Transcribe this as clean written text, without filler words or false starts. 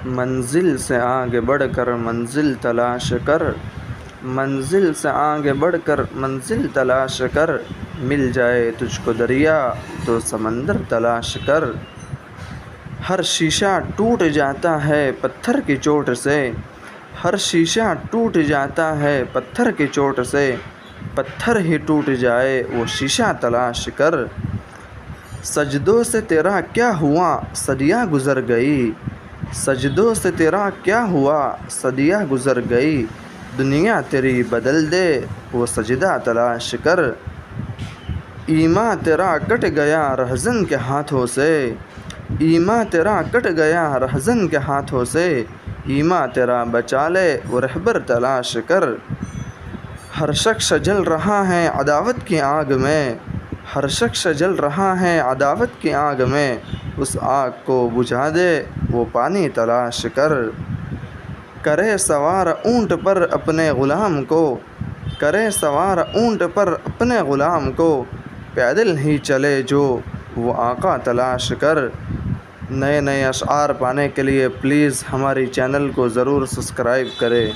منزل سے آگے بڑھ کر منزل تلاش کر، منزل سے آگے بڑھ کر منزل تلاش کر، مل جائے تجھ کو دریا تو سمندر تلاش کر۔ ہر شیشہ ٹوٹ جاتا ہے پتھر کی چوٹ سے، ہر شیشہ ٹوٹ جاتا ہے پتھر کی چوٹ سے، پتھر ہی ٹوٹ جائے وہ شیشہ تلاش کر۔ سجدوں سے تیرا کیا ہوا صدیاں گزر گئی، سجدوں سے تیرا کیا ہوا صدیاں گزر گئی، دنیا تیری بدل دے وہ سجدہ تلاش کر۔ ایماں تیرا کٹ گیا رہزن کے ہاتھوں سے، ایماں تیرا کٹ گیا رہزن کے ہاتھوں سے، ایماں تیرا بچا لے وہ رہبر تلاش کر۔ ہر شخص جل رہا ہے عداوت کی آگ میں، ہر شخص جل رہا ہے عداوت کی آگ میں، اس آگ کو بجھا دے وہ پانی تلاش کر۔ کرے سوار اونٹ پر اپنے غلام کو، کرے سوار اونٹ پر اپنے غلام کو، پیدل ہی چلے جو وہ آقا تلاش کر۔ نئے نئے اشعار پانے کے لیے پلیز ہماری چینل کو ضرور سبسکرائب کرے۔